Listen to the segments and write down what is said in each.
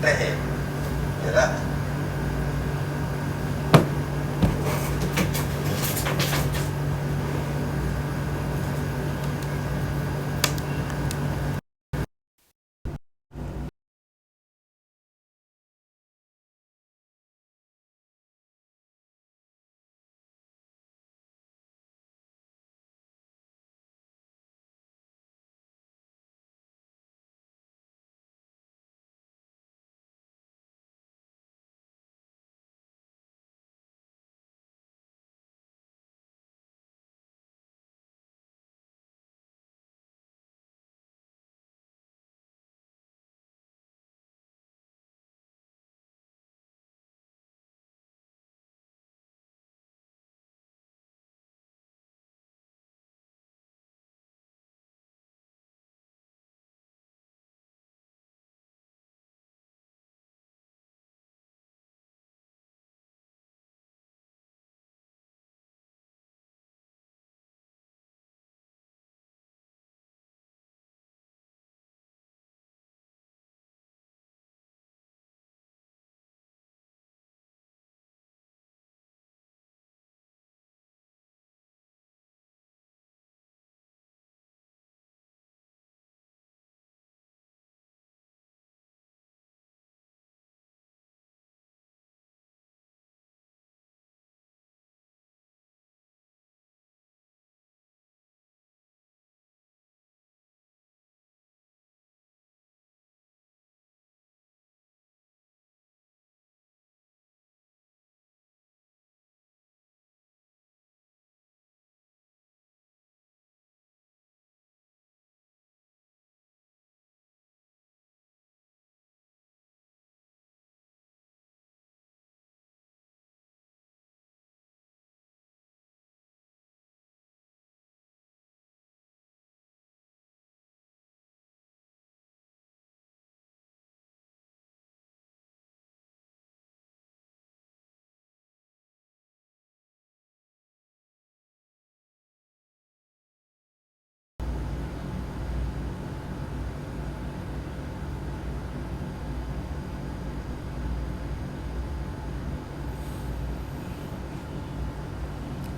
teh. Yalah.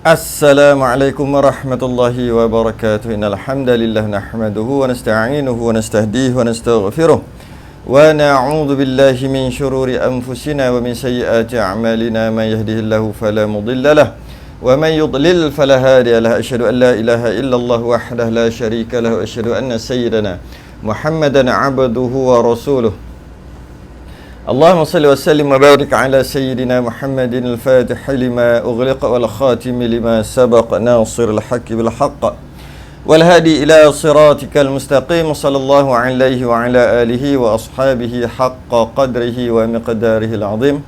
Assalamualaikum warahmatullahi wabarakatuh. Innal hamdalillah nahmaduhu wa nasta'inuhu wa nastahdihi wa nastaghfiruh. Wa na'udzu billahi min shururi anfusina wa min sayyiati a'malina. Man yahdihillahu fala mudilla lahu wa man yudlil fala hadiya lahu. Asyhadu an la ilaha illallah wahdahu la syarika lahu wa asyhadu anna sayyidana Muhammadan 'abduhu wa rasuluh. Allahumma salli wa sallim wa barik ala sayyidina Muhammadin al-fatih lima ughliqa wal khatim lima sabaq nasir al-haqq bil haqq wal hadi ila siratikal mustaqim sallallahu alaihi wa ala alihi wa ashabihi haqqa qadrihi wa miqdarihi al-azim.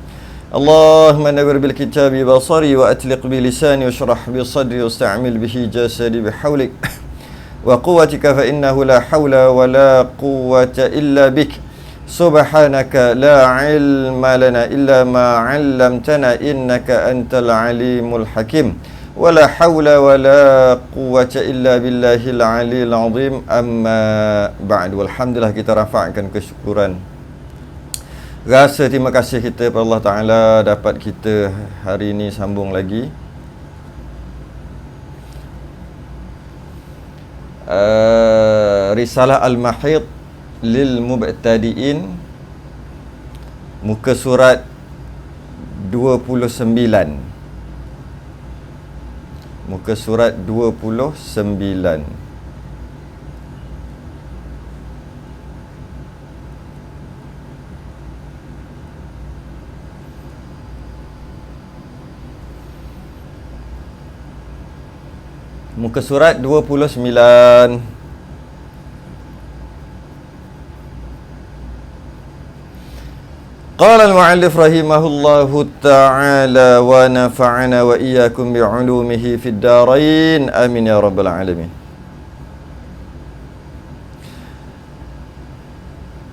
Allahumma nawwir bil kitabi basari wa atliq bi lisani wa shrah bi sadri wa ista'mil bihi jasadi bi hawlik wa quwwatika fa innahu la hawla wa la quwwata illa bik. Subhanaka la ilma lana illa ma 'allamtana innaka antal alimul hakim. Wala hawla wala quwwata illa billahil aliyil azim. Amma ba'du. Alhamdulillah, kita rafa'kan kesyukuran, rasa terima kasih kita kepada Allah Ta'ala dapat kita hari ini sambung lagi Risalah Al-Mahid lil Mubtadi'in, muka surat 29. Muka surat 29. Muka surat 29. Qala al-mu'allif rahimahullahu ta'ala wa nafa'ana wa iyyakum bi'ulumihi fid darain. Amin ya rabbal alamin.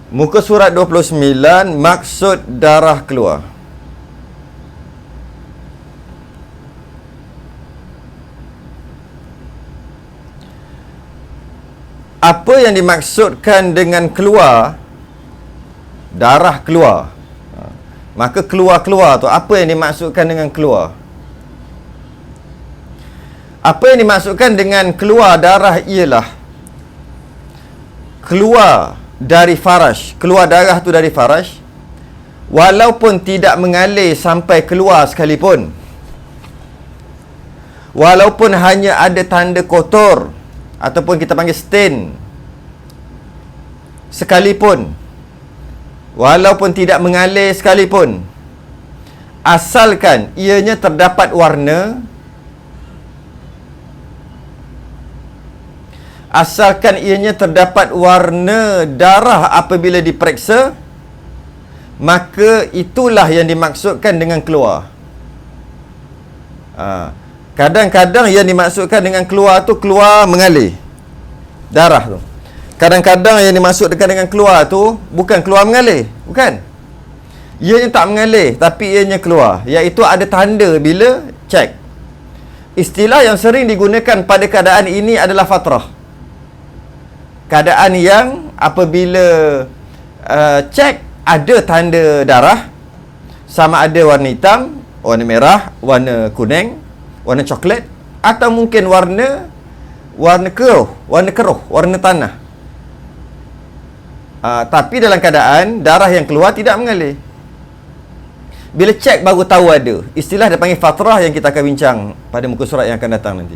Muka surat 29, maksud darah keluar. Apa yang dimaksudkan dengan keluar darah keluar. Maka keluar-keluar tu, apa yang dimaksudkan dengan keluar? Apa yang dimaksudkan dengan keluar darah ialah keluar dari faraj. Keluar darah tu dari faraj, walaupun tidak mengalir sampai keluar sekalipun, walaupun hanya ada tanda kotor ataupun kita panggil stain sekalipun, walaupun tidak mengalir sekalipun, asalkan ianya terdapat warna, asalkan ianya terdapat warna darah apabila diperiksa, maka itulah yang dimaksudkan dengan keluar. Kadang-kadang yang dimaksudkan dengan keluar tu keluar mengalir darah tu. Kadang-kadang yang dimaksudkan dengan keluar tu bukan keluar mengalir, bukan. Ianya tak mengalir tapi ianya keluar, iaitu ada tanda bila cek. Istilah yang sering digunakan pada keadaan ini adalah fatrah. Keadaan yang apabila cek ada tanda darah, sama ada warna hitam, warna merah, warna kuning, warna coklat, atau mungkin warna keruh, warna tanah. Tapi dalam keadaan darah yang keluar tidak mengalir. Bila cek baru tahu ada. Istilah dia panggil fatrah yang kita akan bincang pada muka surat yang akan datang nanti.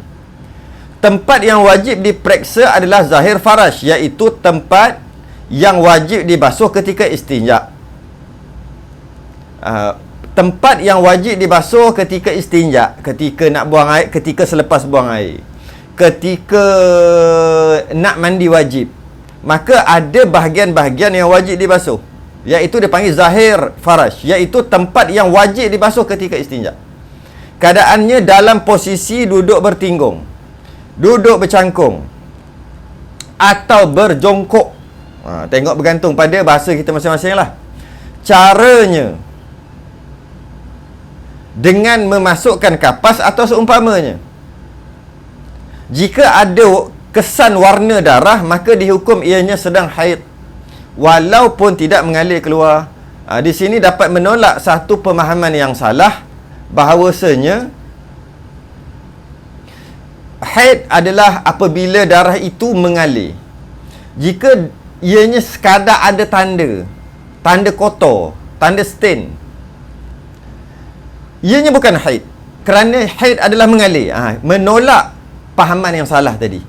Tempat yang wajib diperiksa adalah zahir faraj, iaitu tempat yang wajib dibasuh ketika istinja. Tempat yang wajib dibasuh ketika istinja, ketika nak buang air, ketika selepas buang air, ketika nak mandi wajib, maka ada bahagian-bahagian yang wajib dibasuh, iaitu dipanggil zahir faraj, iaitu tempat yang wajib dibasuh ketika istinja. Keadaannya dalam posisi duduk bertinggung, duduk bercangkung, atau berjongkok. Tengok bergantung pada bahasa kita masing-masing lah. Caranya dengan memasukkan kapas atau seumpamanya. Jika ada kesan warna darah, maka dihukum ianya sedang haid, walaupun tidak mengalir keluar. Di sini dapat menolak satu pemahaman yang salah, bahawasanya haid adalah apabila darah itu mengalir. Jika ianya sekadar ada tanda kotor, tanda stain, ianya bukan haid, kerana haid adalah mengalir. Menolak pahaman yang salah tadi.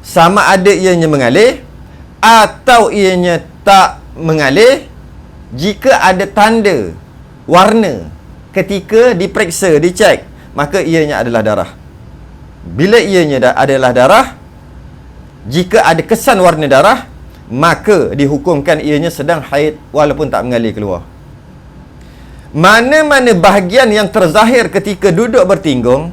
Sama ada ianya mengalir atau ianya tak mengalir, jika ada tanda warna ketika diperiksa, dicek, maka ianya adalah darah. Bila ianya adalah darah, jika ada kesan warna darah, maka dihukumkan ianya sedang haid walaupun tak mengalir keluar. Mana-mana bahagian yang terzahir ketika duduk bertinggung,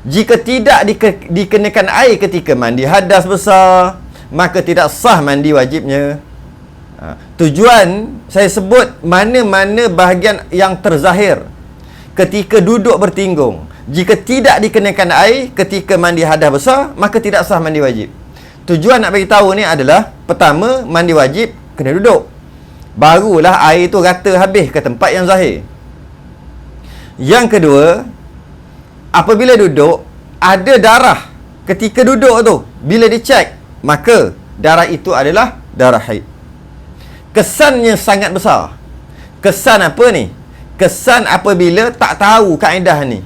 jika tidak dikenakan air ketika mandi hadas besar, maka tidak sah mandi wajibnya. Tujuan saya sebut mana-mana bahagian yang terzahir ketika duduk bertinggung, jika tidak dikenakan air ketika mandi hadas besar, maka tidak sah mandi wajib. Tujuan nak bagi tahu ni adalah, pertama, mandi wajib kena duduk, barulah air tu rata habis ke tempat yang zahir. Yang kedua, apabila duduk ada darah ketika duduk tu, bila dicek, maka darah itu adalah darah haid. Kesannya sangat besar. Kesan apa ni? Kesan apabila tak tahu kaedah ni,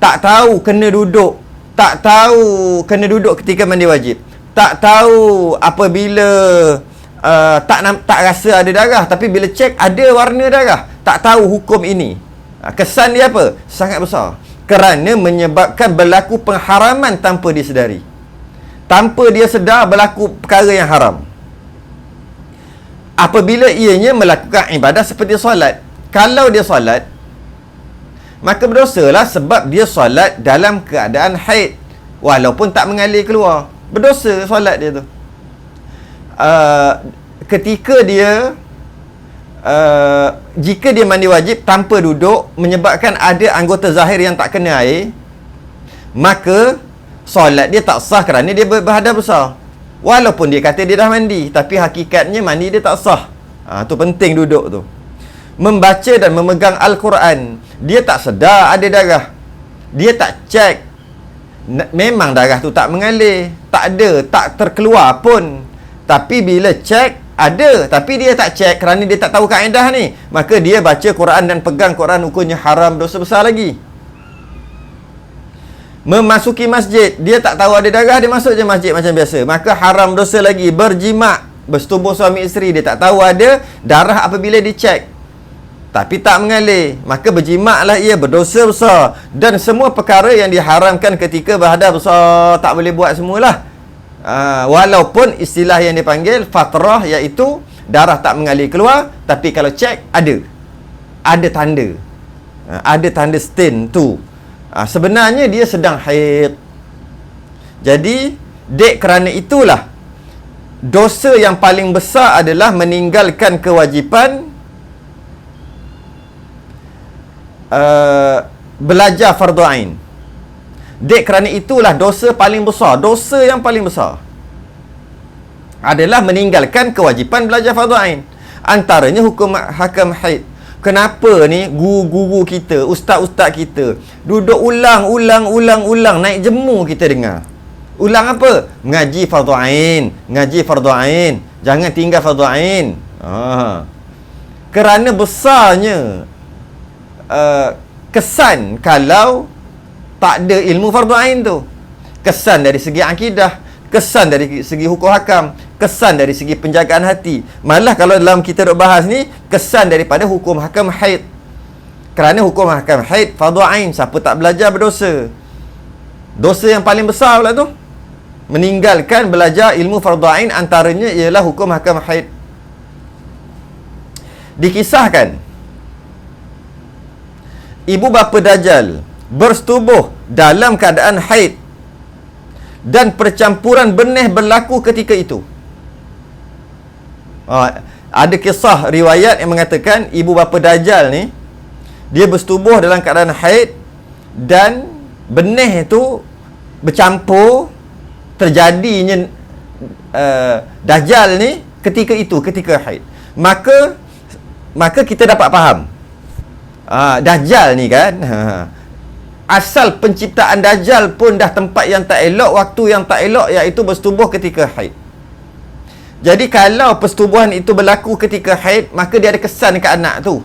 tak tahu kena duduk, tak tahu kena duduk ketika mandi wajib, tak tahu apabila tak rasa ada darah, tapi bila cek ada warna darah, tak tahu hukum ini. Kesan dia apa? Sangat besar, kerana menyebabkan berlaku pengharaman tanpa disedari. Tanpa dia sedar berlaku perkara yang haram. Apabila ianya melakukan ibadah seperti solat, kalau dia solat, maka berdosalah sebab dia solat dalam keadaan haid, walaupun tak mengalir keluar. Berdosa solat dia tu. Ketika dia jika dia mandi wajib tanpa duduk, menyebabkan ada anggota zahir yang tak kena air, maka solat dia tak sah kerana dia berhadas besar. Walaupun dia kata dia dah mandi, tapi hakikatnya mandi dia tak sah. Tu penting duduk tu. Membaca dan memegang Al-Quran, dia tak sedar ada darah. Dia tak cek. Memang darah tu tak mengalir, tak ada, tak terkeluar pun. Tapi bila cek, ada. Tapi dia tak cek kerana dia tak tahu kaedah ni. Maka dia baca Quran dan pegang Quran, hukumnya haram, dosa besar lagi. Memasuki masjid, dia tak tahu ada darah, dia masuk je masjid macam biasa, maka haram, dosa lagi. Berjimak, bersetubuh suami isteri, dia tak tahu ada darah apabila dicek, tapi tak mengalir, maka berjimaklah ia, berdosa besar. Dan semua perkara yang diharamkan ketika berhadas besar tak boleh buat semualah. Walaupun istilah yang dipanggil fatrah, iaitu darah tak mengalir keluar, tapi kalau cek ada tanda, ada tanda stain tu, sebenarnya dia sedang haid. Jadi kerana itulah dosa yang paling besar adalah meninggalkan kewajipan belajar fardu ain. Kerana itulah dosa paling besar, dosa yang paling besar adalah meninggalkan kewajipan belajar fardu ain. Antaranya hukum hakam haid. Kenapa ni guru-guru kita, ustaz-ustaz kita duduk ulang naik jemu kita dengar. Ulang apa? Ngaji fardu ain, ngaji fardu ain, jangan tinggal fardu ain. Kerana besarnya kesan kalau tak ada ilmu fardu ain tu. Kesan dari segi akidah, kesan dari segi hukum hakam, kesan dari segi penjagaan hati. Malah kalau dalam kita duk bahas ni, kesan daripada hukum hakam haid. Kerana hukum hakam haid fardu ain, siapa tak belajar berdosa. Dosa yang paling besar pula tu, meninggalkan belajar ilmu fardu ain, antaranya ialah hukum hakam haid. Dikisahkan ibu bapa Dajjal bersetubuh dalam keadaan haid dan percampuran benih berlaku ketika itu. Ada kisah riwayat yang mengatakan ibu bapa Dajjal ni, dia bersetubuh dalam keadaan haid dan benih itu bercampur, terjadinya Dajjal ni ketika itu, ketika haid. Maka kita dapat faham, Dajjal ni kan, asal penciptaan Dajjal pun dah tempat yang tak elok, waktu yang tak elok, iaitu bersetubuh ketika haid. Jadi kalau persetubuhan itu berlaku ketika haid, maka dia ada kesan dekat anak tu.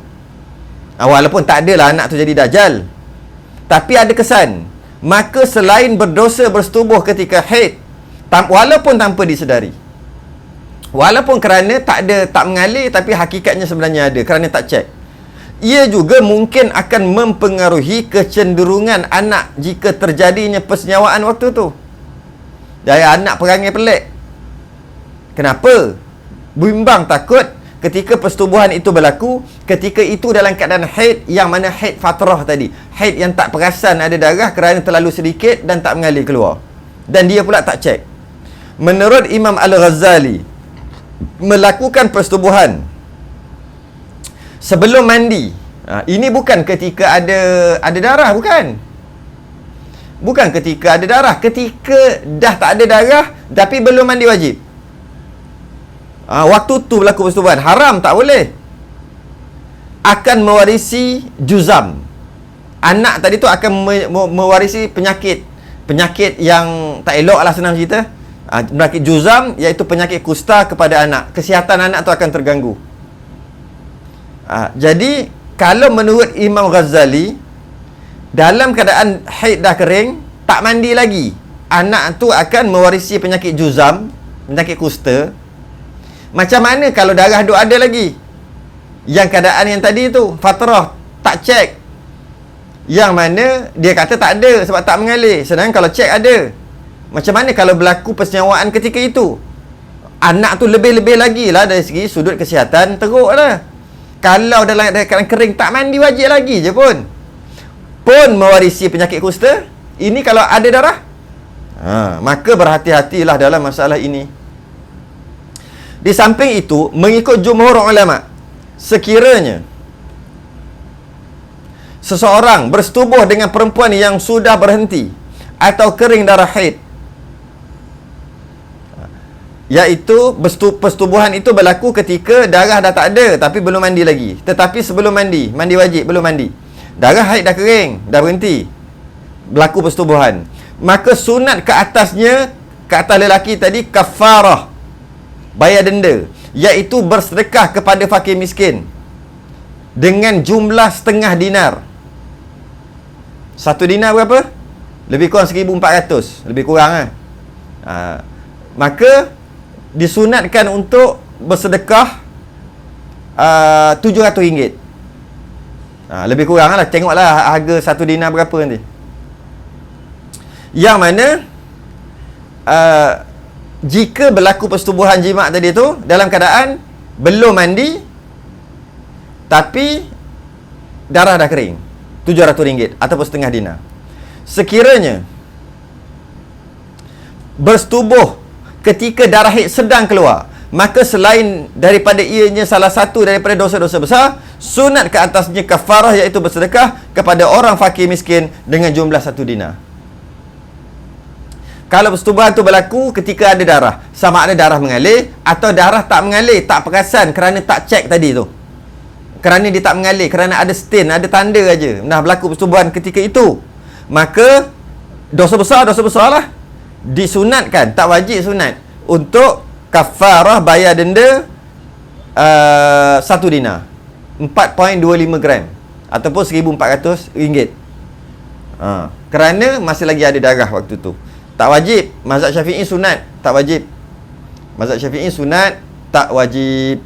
Walaupun tak adalah anak tu jadi Dajjal, tapi ada kesan. Maka selain berdosa bersetubuh ketika haid, walaupun tanpa disedari, walaupun kerana tak mengalir, tapi hakikatnya sebenarnya ada, kerana tak cek, ia juga mungkin akan mempengaruhi kecenderungan anak jika terjadinya persenyawaan waktu tu. Jadi anak perangai pelik. Kenapa? Bimbang, takut ketika persetubuhan itu berlaku, ketika itu dalam keadaan haid, yang mana haid fatrah tadi, haid yang tak perasan ada darah kerana terlalu sedikit dan tak mengalir keluar, dan dia pula tak cek. Menurut Imam Al-Ghazali, melakukan persetubuhan sebelum mandi, ini bukan ketika ada darah, bukan ketika ada darah, ketika dah tak ada darah tapi belum mandi wajib. Waktu tu berlaku persetubuhan, haram, tak boleh. Akan mewarisi juzam. Anak tadi tu akan mewarisi penyakit yang tak elok lah, senang cerita. Penyakit juzam, iaitu penyakit kusta kepada anak. Kesihatan anak tu akan terganggu. Jadi kalau menurut Imam Ghazali, dalam keadaan haid dah kering, tak mandi lagi, anak tu akan mewarisi penyakit juzam, penyakit kusta. Macam mana kalau darah tu ada lagi? Yang keadaan yang tadi tu fatrah, tak cek, yang mana dia kata tak ada sebab tak mengalir, sedangkan kalau cek ada. Macam mana kalau berlaku persenyawaan ketika itu? Anak tu lebih-lebih lagi lah dari segi sudut kesihatan, teruk lah. Kalau dalam keadaan kering, tak mandi wajib lagi je pun mewarisi penyakit kusta. Ini kalau ada darah, maka berhati-hatilah dalam masalah ini. Di samping itu, mengikut jumhur ulama, sekiranya seseorang bersetubuh dengan perempuan yang sudah berhenti atau kering darah haid, Iaitu persetubuhan itu berlaku ketika darah dah tak ada tapi belum mandi lagi. Tetapi sebelum mandi wajib, belum mandi. Darah haid dah kering, dah berhenti, berlaku persetubuhan. Maka sunat ke atasnya, ke atas lelaki tadi, kafarah, bayar denda, iaitu bersedekah kepada fakir miskin dengan jumlah setengah dinar. 1 dinar berapa? Lebih kurang 1,400. Lebih kurang lah. Maka disunatkan untuk bersedekah RM700. Lebih kurang lah. Tengoklah harga 1 dinar berapa nanti. Yang mana jika berlaku persetubuhan jima' tadi tu dalam keadaan belum mandi tapi darah dah kering, RM700 ataupun setengah dinar. Sekiranya bersetubuh ketika darah haid sedang keluar, maka selain daripada ianya salah satu daripada dosa-dosa besar, sunat ke atasnya kafarah, iaitu bersedekah kepada orang fakir miskin dengan jumlah 1 dinar. Kalau persetubuhan tu berlaku ketika ada darah, sama ada darah mengalir atau darah tak mengalir, tak perasan kerana tak cek tadi tu, kerana dia tak mengalir, kerana ada stain, ada tanda aja nah berlaku persetubuhan ketika itu, maka dosa besar lah. Disunatkan, tak wajib sunat, untuk kafarah bayar denda 1 dinar, 4.25 gram ataupun RM1,400. Kerana masih lagi ada darah waktu tu. Tak wajib. Mazhab Syafi'i sunat, tak wajib. Mazhab Syafi'i sunat, tak wajib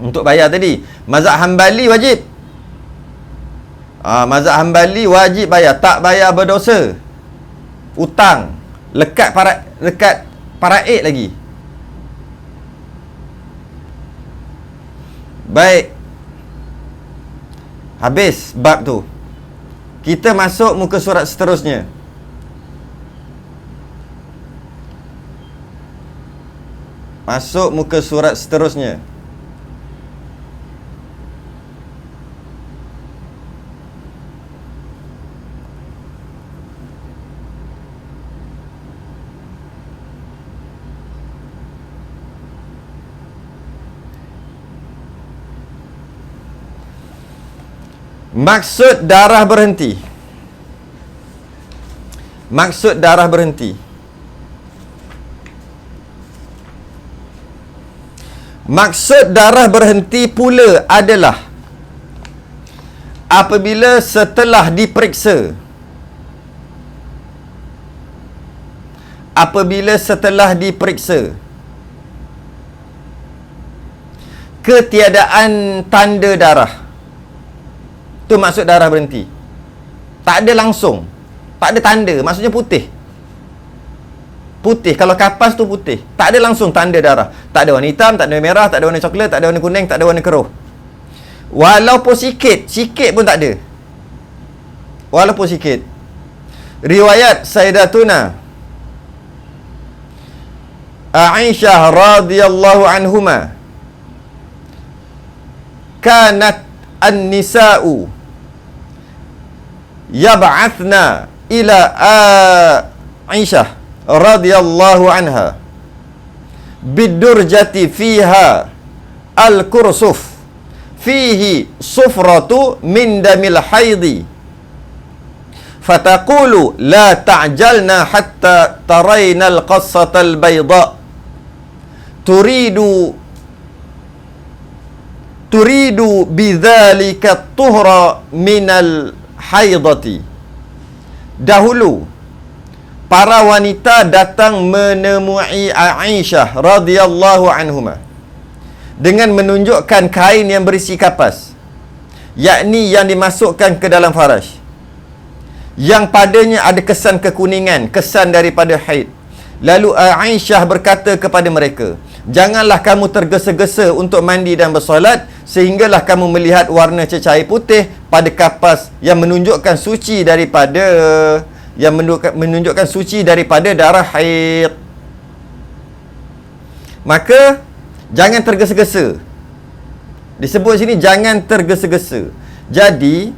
untuk bayar tadi. Mazhab Hanbali wajib. Mazhab Hanbali wajib bayar, tak bayar berdosa. Utang, lekat paraid lagi. Baik, habis bab tu. Kita masuk muka surat seterusnya. Masuk muka surat seterusnya. Maksud darah berhenti. Maksud darah berhenti. Maksud darah berhenti pula adalah apabila setelah diperiksa, ketiadaan tanda darah. Tu maksud darah berhenti. Tak ada langsung, tak ada tanda, maksudnya putih. Putih, kalau kapas tu putih, tak ada langsung tanda darah. Tak ada warna hitam, tak ada warna merah, tak ada warna coklat, tak ada warna kuning, tak ada warna keruh. Walaupun sikit pun tak ada. Walaupun sikit. Riwayat Sayyidatuna Aisyah radhiyallahu anhuma, kanat an-nisa'u yab'athna ila Aisyah radhiyallahu anha bidurjati fiha al-kursuf fihi sufratu min damil haidi fataqulu la ta'jalna hatta tarayna al-qassata al-bayda turidu bidzalika tuhra minal haidati. Dahulu para wanita datang menemui Aisyah radhiyallahu anhuma dengan menunjukkan kain yang berisi kapas, yakni yang dimasukkan ke dalam faraj, yang padanya ada kesan kekuningan, kesan daripada haid. Lalu Aisyah berkata kepada mereka, janganlah kamu tergesa-gesa untuk mandi dan bersolat sehinggalah kamu melihat warna cecair putih pada kapas yang menunjukkan suci daripada darah haid. Maka jangan tergesa-gesa. Disebut sini jangan tergesa-gesa. Jadi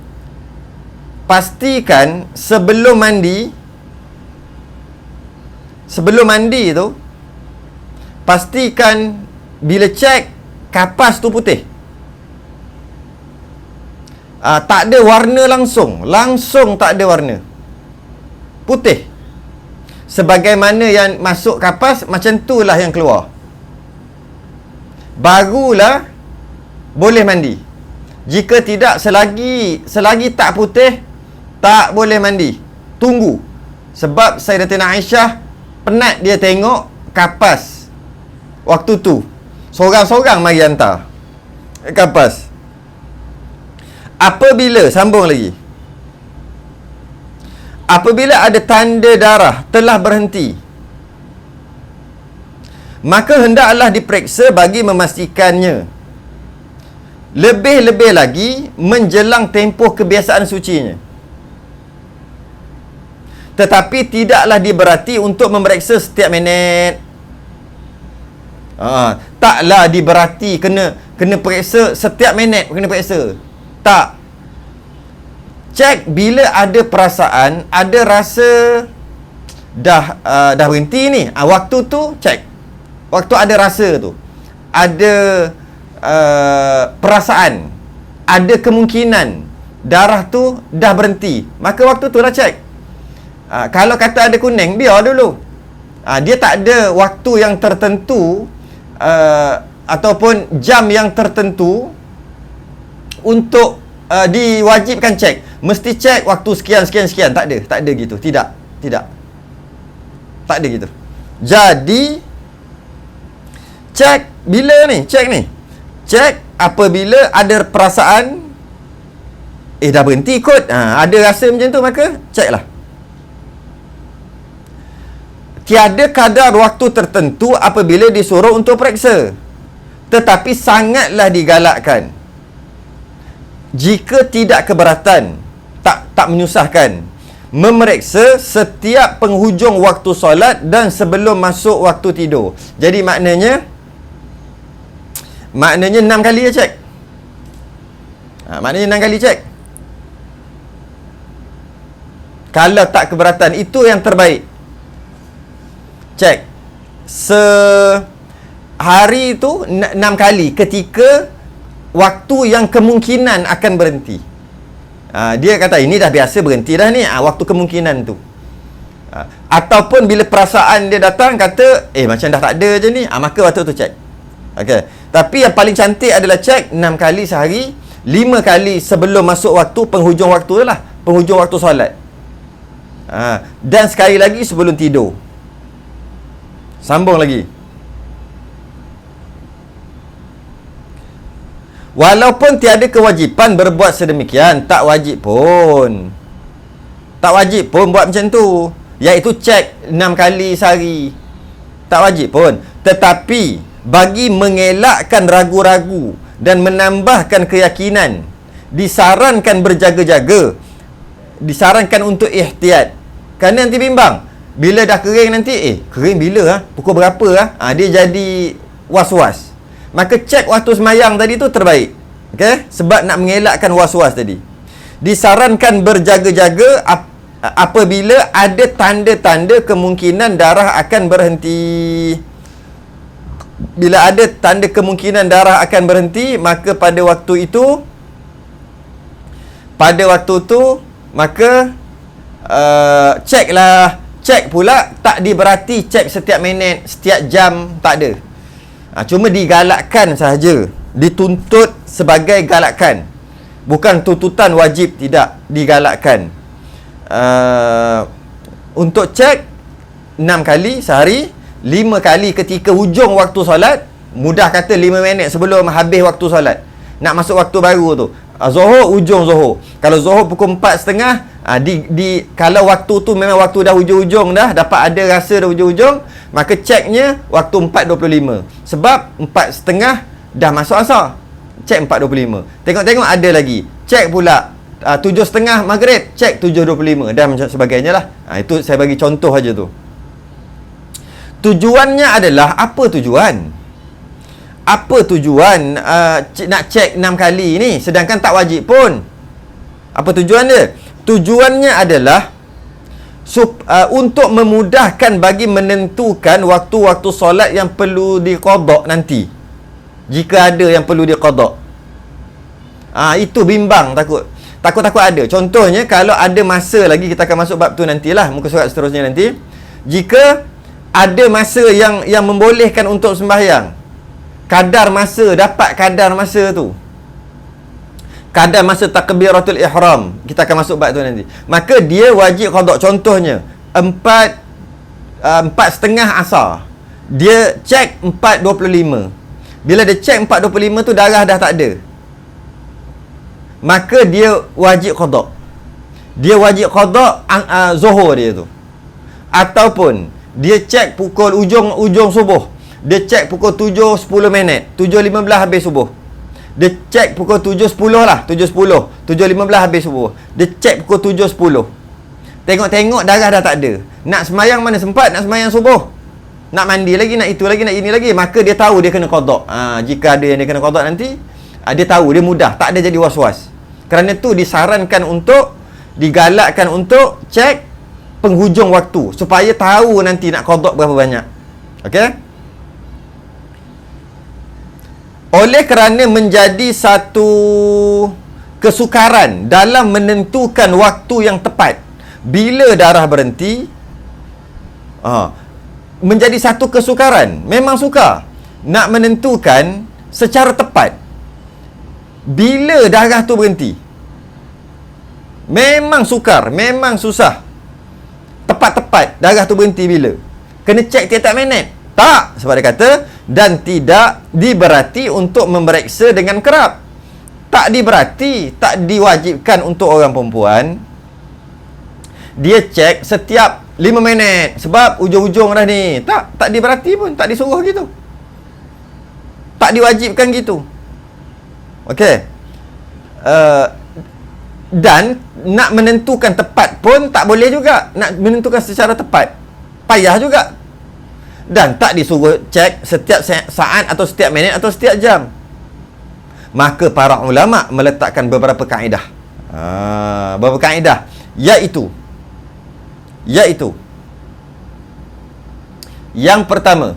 pastikan sebelum mandi tu pastikan bila cek kapas tu putih. Tak ada warna langsung tak ada warna. Putih. Sebagaimana yang masuk kapas, macam itulah yang keluar. Barulah boleh mandi. Jika tidak, selagi tak putih, tak boleh mandi. Tunggu. Sebab Sayyidatina Aisyah penat dia tengok kapas waktu tu. Sorang-sorang mari hantar kapas. Sambung lagi. Apabila ada tanda darah telah berhenti, maka hendaklah diperiksa bagi memastikannya. Lebih-lebih lagi menjelang tempoh kebiasaan sucinya. Tetapi tidaklah diberati untuk memeriksa setiap minit. Taklah diberati kena periksa setiap minit, kena periksa. Tak. Cek bila ada perasaan, ada rasa dah berhenti ni. Waktu tu cek. Waktu ada rasa tu, ada perasaan, ada kemungkinan darah tu dah berhenti, maka waktu tu lah cek. Kalau kata ada kuning, biar dulu. Dia tak ada waktu yang tertentu ataupun jam yang tertentu untuk diwajibkan cek. Mesti cek waktu sekian. Tak ada gitu. Tidak. Tak ada gitu. Jadi cek bila ni? Cek apabila ada perasaan dah berhenti kot. Ada rasa macam tu, maka ceklah. Tiada kadar waktu tertentu apabila disuruh untuk periksa, tetapi sangatlah digalakkan. Jika tidak keberatan, tak menyusahkan, memeriksa setiap penghujung waktu solat dan sebelum masuk waktu tidur. Jadi maknanya 6 kali je cek. Maknanya 6 kali cek. Kalau tak keberatan, itu yang terbaik. Cek sehari tu 6 kali ketika waktu yang kemungkinan akan berhenti. Dia kata ini dah biasa berhenti dah ni, waktu kemungkinan tu. Ataupun bila perasaan dia datang kata macam dah tak ada je ni, maka waktu tu cek. Okey. Tapi yang paling cantik adalah cek 6 kali sehari, 5 kali sebelum masuk waktu, penghujung waktu lah, penghujung waktu solat. Dan sekali lagi sebelum tidur. Sambung lagi. Walaupun tiada kewajipan berbuat sedemikian, tak wajib pun buat macam tu, iaitu cek 6 kali sehari. Tak wajib pun. Tetapi bagi mengelakkan ragu-ragu dan menambahkan keyakinan, disarankan berjaga-jaga, disarankan untuk ihtiyat. Kerana nanti bimbang, bila dah kering nanti, kering bila pukul berapa dia jadi was-was. Maka cek waktu semayang tadi tu terbaik. Okey? Sebab nak mengelakkan was-was tadi. Disarankan berjaga-jaga apabila ada tanda-tanda kemungkinan darah akan berhenti. Bila ada tanda kemungkinan darah akan berhenti, maka pada waktu itu maka cek pula, tak diberati cek setiap minit, setiap jam, tak ada. Cuma digalakkan sahaja, dituntut sebagai galakan, bukan tuntutan wajib, tidak, digalakkan. Untuk cek 6 kali sehari, 5 kali ketika hujung waktu solat. Mudah kata 5 minit sebelum habis waktu solat, nak masuk waktu baru tu. Zuhur, ujung Zuhur. Kalau Zuhur pukul 4.30, kalau waktu tu memang waktu dah hujung-hujung dah, dapat ada rasa dah hujung-hujung, maka ceknya waktu 4.25. Sebab 4.30 dah masuk asar. Cek 4.25. Tengok-tengok ada lagi. Cek pula 7.30 maghrib, cek 7.25 dan macam sebagainya lah. Itu saya bagi contoh aja tu. Tujuannya adalah, apa tujuan? Apa tujuan nak cek 6 kali ni sedangkan tak wajib pun? Apa tujuan dia? Tujuannya adalah untuk memudahkan bagi menentukan waktu-waktu solat yang perlu diqada nanti. Jika ada yang perlu diqada. Itu bimbang takut ada. Contohnya kalau ada masa lagi, kita akan masuk bab tu nantilah, muka surat seterusnya nanti. Jika ada masa yang membolehkan untuk sembahyang, dapat kadar masa tu, kadar masa takbiratul ihram, kita akan masuk bab tu nanti, maka dia wajib qada. Contohnya 4:30 asar, dia cek 4:25. Bila dia cek 4:25 tu darah dah tak ada, maka dia wajib qada. Dia wajib qada zuhur dia tu. Ataupun dia cek pukul ujung subuh, dia cek pukul 7:10 minit, 7:15 habis subuh. Dia cek pukul 7:10 lah, 7:10, 7:15 habis subuh. Dia cek pukul 7:10. Tengok-tengok darah dah tak ada. Nak semayang mana sempat, nak semayang subuh. Nak mandi lagi, nak itu lagi, nak ini lagi. Maka dia tahu dia kena qada. Jika ada yang dia kena qada nanti, dia tahu, dia mudah, tak ada jadi was-was. Kerana tu digalakkan untuk cek penghujung waktu, supaya tahu nanti nak qada berapa banyak. Okey? Oleh kerana menjadi satu kesukaran dalam menentukan waktu yang tepat bila darah berhenti, menjadi satu kesukaran. Memang sukar nak menentukan secara tepat bila darah tu berhenti. Memang sukar, memang susah tepat-tepat darah tu berhenti bila. Kena cek tiap-tiap minit. Tak, sebab dia kata, dan tidak diberati untuk memeriksa dengan kerap. Tak diberati, tak diwajibkan untuk orang perempuan dia cek setiap 5 minit sebab ujung-ujung dah ni. Tak diberati pun, tak disuruh gitu, tak diwajibkan gitu. Okey. Dan nak menentukan tepat pun tak boleh juga. Nak menentukan secara tepat payah juga. Dan tak disuruh cek setiap saat atau setiap minit atau setiap jam. Maka para ulama meletakkan beberapa kaedah. Beberapa kaedah, iaitu yang pertama,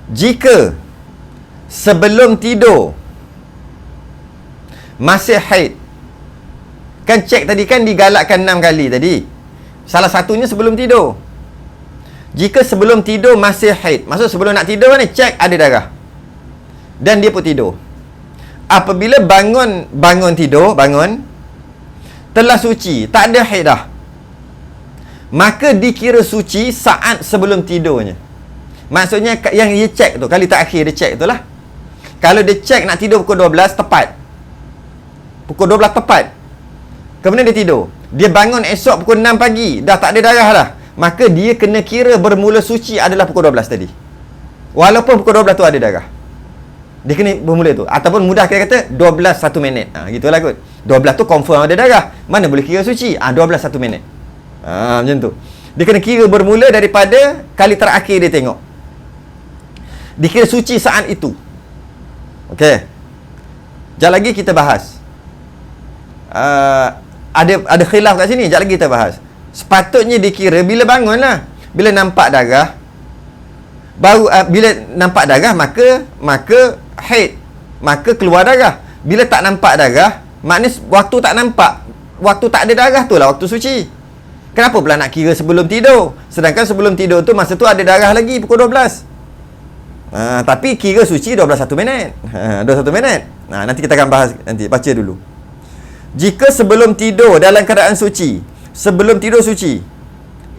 jika sebelum tidur masih haid, kan cek tadi kan digalakkan 6 kali tadi, salah satunya sebelum tidur. Jika sebelum tidur masih haid, maksud sebelum nak tidur ni, cek ada darah dan dia pun tidur. Apabila bangun telah suci, tak ada haid dah, maka dikira suci saat sebelum tidurnya. Maksudnya yang dia cek tu, kali terakhir dia cek tu lah. Kalau dia cek nak tidur pukul 12 tepat, pukul 12 tepat, kemudian dia tidur, dia bangun esok pukul 6 pagi, dah tak ada darah lah, maka dia kena kira bermula suci adalah pukul 12 tadi, walaupun pukul 12 tu ada darah. Dia kena bermula tu. Ataupun mudah kita kata 12 1 minit. Gitulah kot. 12 tu confirm ada darah, mana boleh kira suci? 12 1 minit. Macam tu. Dia kena kira bermula daripada kali terakhir dia tengok. Dikira suci saat itu. Okey. Sekejap lagi kita bahas. Ada khilaf kat sini. Sekejap lagi kita bahas. Sepatutnya dikira bila bangun lah. Bila nampak darah, baru bila nampak darah maka haid, maka keluar darah. Bila tak nampak darah, maknanya waktu tak nampak, waktu tak ada darah tu lah waktu suci. Kenapa pula nak kira sebelum tidur? Sedangkan sebelum tidur tu masa tu ada darah lagi pukul 12. Tapi kira suci 12 1 minit. 21 minit. Nanti kita akan bahas, nanti baca dulu. Jika sebelum tidur dalam keadaan suci, sebelum tidur suci,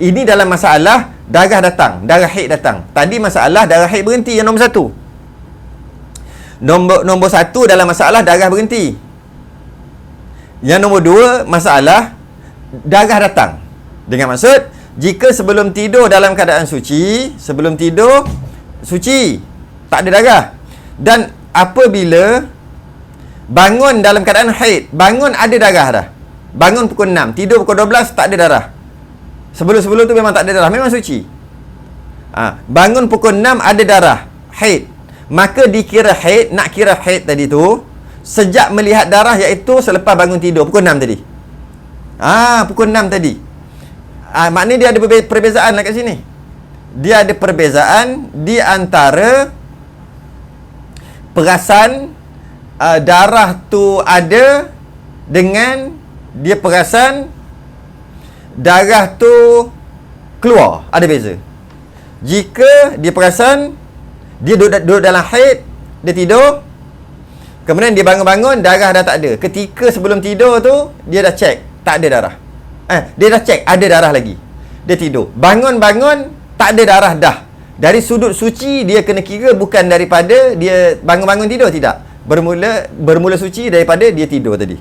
ini dalam masalah darah datang, darah haid datang. Tadi masalah darah haid berhenti yang nombor 1. Nombor 1 dalam masalah darah berhenti. Yang nombor 2 masalah darah datang. Dengan maksud, jika sebelum tidur dalam keadaan suci, sebelum tidur suci, tak ada darah, dan apabila bangun dalam keadaan haid, bangun ada darah dah, bangun pukul 6, tidur pukul 12, tak ada darah. Sebelum tu memang tak ada darah, memang suci. Bangun pukul 6 ada darah haid, maka dikira haid. Nak kira haid tadi tu sejak melihat darah, iaitu selepas bangun tidur pukul 6 tadi. Pukul 6 tadi. Maknanya dia ada perbezaan lah kat sini. Dia ada perbezaan di antara perasan darah tu ada dengan dia perasan darah tu keluar. Ada beza. Jika dia perasan dia duduk dalam haid, dia tidur, kemudian dia bangun-bangun, darah dah tak ada. Ketika sebelum tidur tu dia dah check, tak ada darah. Dia dah check, ada darah lagi. Dia tidur. Bangun-bangun, tak ada darah dah. Dari sudut suci, dia kena kira bukan daripada dia bangun-bangun tidur, tidak. Bermula suci daripada dia tidur tadi.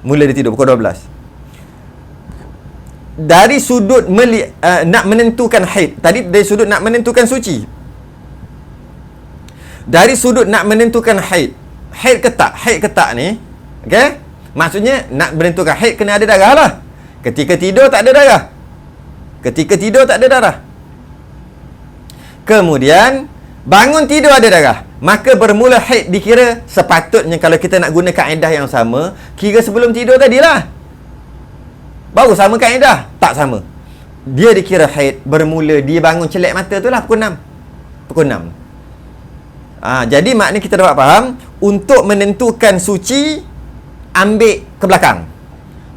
Mula dia tidur pukul 12. Dari sudut nak menentukan haid. Tadi dari sudut nak menentukan suci. Dari sudut nak menentukan haid. Haid ke tak? Haid ke tak ni, okey? Maksudnya nak menentukan haid kena ada darah lah. Ketika tidur tak ada darah. Ketika tidur tak ada darah. Kemudian bangun tidur ada darah. Maka bermula haid dikira sepatutnya kalau kita nak guna kaedah yang sama, kira sebelum tidur tadilah. Baru sama kaedah. Tak sama. Dia dikira haid bermula dia bangun celak mata tu lah pukul 6. Pukul 6. Jadi maknanya kita dapat faham, untuk menentukan suci ambil ke belakang.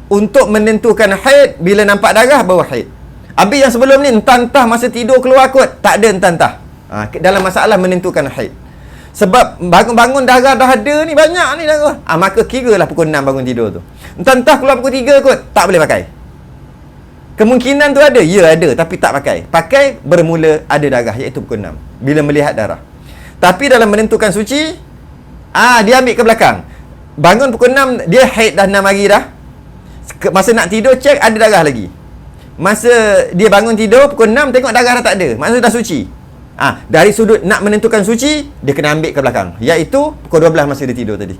Untuk menentukan haid, bila nampak darah baru haid. Habis yang sebelum ni entah-entah masa tidur keluar kot, tak ada entah-entah. Dalam masalah menentukan haid. Sebab bangun-bangun darah dah ada ni, banyak ni darah. Maka kiralah pukul 6 bangun tidur tu. Entah-entah keluar pukul 3 kot, tak boleh pakai. Kemungkinan tu ada? Ya ada, tapi tak pakai. Pakai bermula ada darah, iaitu pukul 6. Bila melihat darah. Tapi dalam menentukan suci, dia ambil ke belakang. Bangun pukul 6, dia haid dah 6 hari dah. Masa nak tidur, cek ada darah lagi. Masa dia bangun tidur, pukul 6, tengok darah dah tak ada. Maksudnya dah suci. Dari sudut nak menentukan suci, dia kena ambil ke belakang. Iaitu pukul 12 masa dia tidur tadi.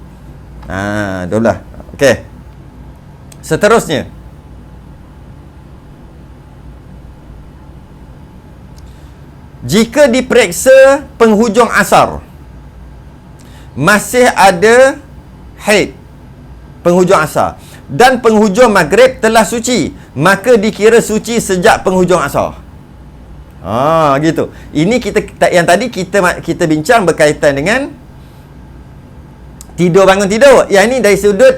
12. Okey. Seterusnya. Jika diperiksa penghujung asar, masih ada haid penghujung asar dan penghujung maghrib telah suci, maka dikira suci sejak penghujung asar. Gitu. Ini yang tadi kita bincang berkaitan dengan tidur bangun tidur. Yang ini dari sudut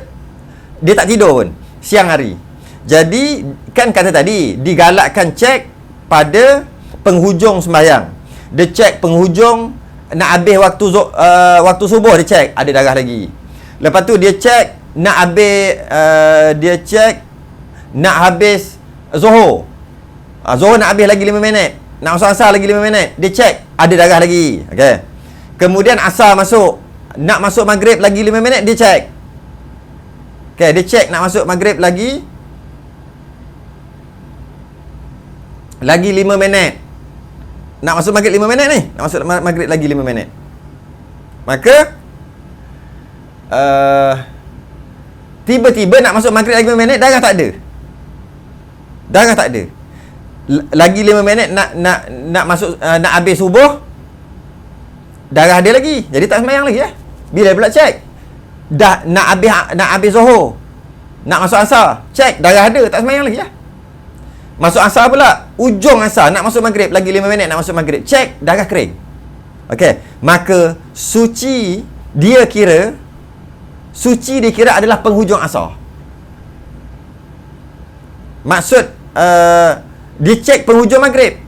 dia tak tidur pun siang hari. Jadi kan kata tadi digalakkan cek pada penghujung sembahyang. Dia cek penghujung nak habis waktu subuh, dia cek ada darah lagi. Lepas tu dia cek nak habis Zuhur. Zuhur nak habis lagi 5 minit. Nak masuk asar lagi 5 minit. Dia cek ada darah lagi. Okey. Kemudian asar masuk. Nak masuk maghrib lagi 5 minit, dia cek. Okey, dia cek nak masuk maghrib lagi 5 minit. Nak masuk maghrib 5 minit ni. Nak masuk maghrib lagi 5 minit. Maka tiba-tiba nak masuk maghrib lagi 5 minit, darah tak ada. Darah tak ada. Lagi 5 minit nak masuk nak habis subuh, darah ada lagi. Jadi tak sembahyang lagi . Bila pula cek dah nak habis Zuhur, nak masuk asar, cek darah ada, tak sembahyang lagi . Masuk asar pula, ujung asar nak masuk maghrib, lagi 5 minit nak masuk maghrib, cek darah kering. Okey, maka suci dia kira adalah penghujung asar. Maksud dia cek penghujung maghrib.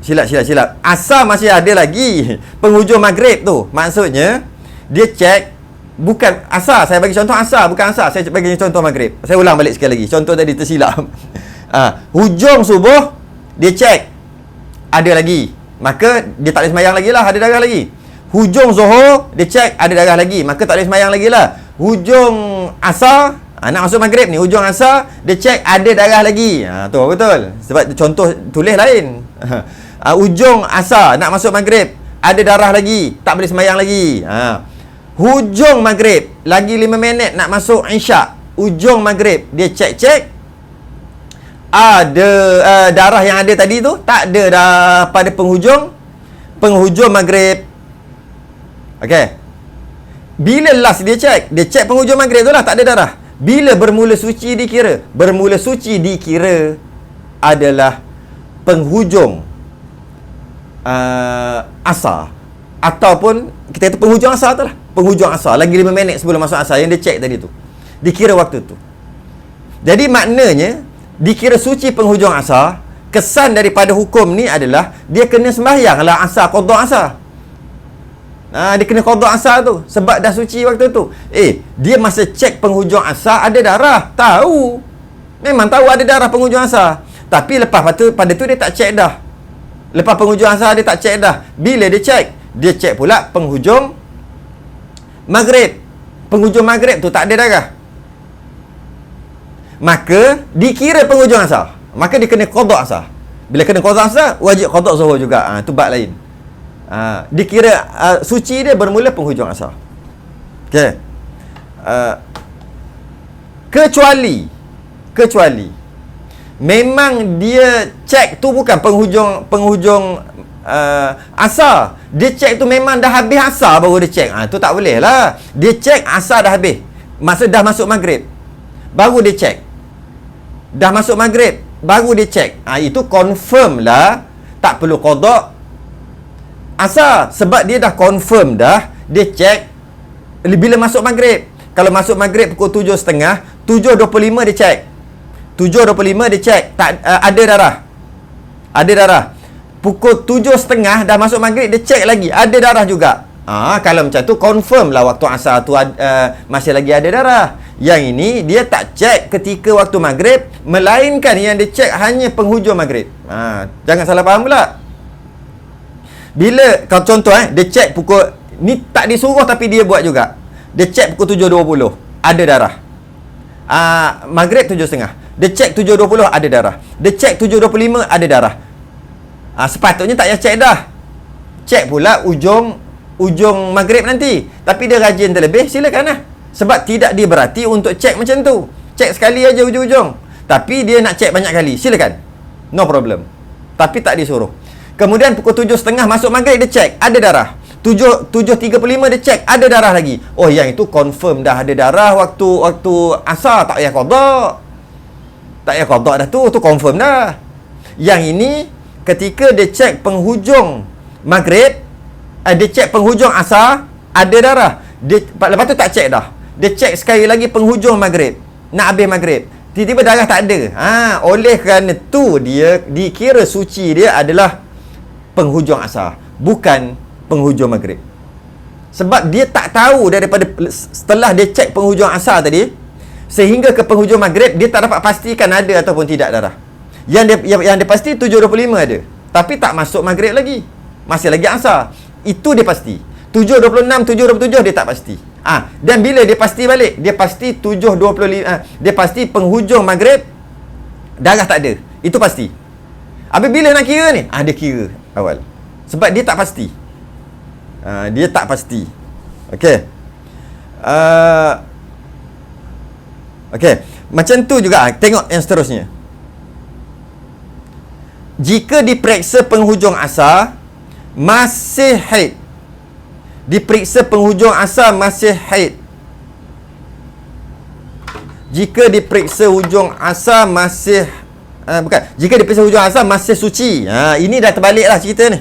Silap. Asar masih ada lagi. Penghujung maghrib tu, maksudnya dia cek bukan asar. Saya bagi contoh asar, bukan asar. Saya bagi contoh maghrib. Saya ulang balik sekali lagi. Contoh tadi tersilap. Hujung subuh dia cek ada lagi, maka dia tak boleh sembahyang lagi lah, ada darah lagi. Hujung Zuhur dia cek ada darah lagi, maka tak boleh sembahyang lagi lah. Hujung asar, nak masuk maghrib ni, hujung asar dia cek ada darah lagi. Tu betul. Sebab contoh tulis lain. Hujung asar nak masuk maghrib ada darah lagi, tak boleh sembahyang lagi. Hujung maghrib lagi 5 minit nak masuk isyak, hujung maghrib dia cek ada darah yang ada tadi tu tak ada dah pada penghujung maghrib. Okey. Bila last dia cek penghujung maghrib tu lah tak ada darah. Bila bermula suci dikira? Bermula suci dikira adalah penghujung asar, ataupun kita kata penghujung asar tu lah. Penghujung asar, lagi 5 minit sebelum masuk asar, yang dia check tadi tu, dikira waktu tu. Jadi maknanya dikira suci penghujung asar. Kesan daripada hukum ni adalah dia kena sembahyang lah asar, qada asar. Dia kena qada asar tu sebab dah suci waktu tu. Dia masa cek penghujung asar ada darah, tahu. Memang tahu ada darah penghujung asar. Tapi lepas pada tu dia tak cek dah. Lepas penghujung asar dia tak cek dah. Bila dia cek? Dia cek pula penghujung maghrib. Penghujung maghrib tu tak ada darah. Maka dikira penghujung asar. Maka dia kena qada asar. Bila kena qada asar, wajib qada zuhur juga. Tu bab lain. Dikira suci dia bermula penghujung asar. Okey. Kecuali memang dia cek tu bukan penghujung asar. Dia cek tu memang dah habis asar baru dia cek. Tu tak boleh lah. Dia cek asar dah habis. Masa dah masuk maghrib baru dia cek. Dah masuk maghrib baru dia cek. Itu confirm lah, tak perlu qada asar sebab dia dah confirm dah. Dia cek bila masuk maghrib. Kalau masuk maghrib pukul 7.30, 7.25 dia cek. 7.25 dia cek tak ada darah. Ada darah. Pukul 7.30 dah masuk maghrib, dia cek lagi ada darah juga. Kalau macam tu confirm lah waktu asar tu masih lagi ada darah. Yang ini dia tak cek ketika waktu maghrib, melainkan yang dia cek hanya penghujung maghrib. Jangan salah faham pula. Bila kalau contoh dia cek pukul ni, tak disuruh tapi dia buat juga. Dia cek pukul 7.20 ada darah. Maghrib 7.30. Dia cek 7.20 ada darah. Dia cek 7.25 ada darah. Sepatutnya tak payah cek dah. Cek pula ujung maghrib nanti. Tapi dia rajin terlebih, silakan lah. Sebab tidak diberati untuk cek macam tu. Cek sekali aja ujung-ujung. Tapi dia nak cek banyak kali, silakan. No problem. Tapi tak disuruh. Kemudian pukul 7.30 masuk maghrib, dia cek ada darah. 7.35 dia cek ada darah lagi. Yang itu confirm dah ada darah waktu asar, tak payah qada. Tak payah qada dah tu confirm dah. Yang ini ketika dia cek penghujung maghrib, dia cek penghujung asar ada darah. Lepas tu tak cek dah. Dia cek sekali lagi penghujung maghrib, nak habis maghrib, tiba-tiba darah tak ada. Oleh kerana tu dia dikira suci dia adalah penghujung asar, bukan penghujung maghrib. Sebab dia tak tahu daripada setelah dia cek penghujung asar tadi sehingga ke penghujung maghrib, dia tak dapat pastikan ada ataupun tidak darah. Yang dia pasti 7.25 ada, tapi tak masuk maghrib lagi, masih lagi asar. Itu dia pasti. 7.26, 7.27 dia tak pasti. Dan bila dia pasti balik, dia pasti 7.25, dia pasti penghujung maghrib darah tak ada. Itu pasti. Habis bila nak kira ni? Dia kira awal. Sebab dia tak pasti. Dia tak pasti. Okey. Okey. Macam tu juga. Tengok yang seterusnya. Jika diperiksa penghujung asar masih haid. Diperiksa penghujung asar masih haid. Jika diperiksa hujung asar masih jika diperiksa hujung asar masih suci. Ini dah terbalik lah cerita ni.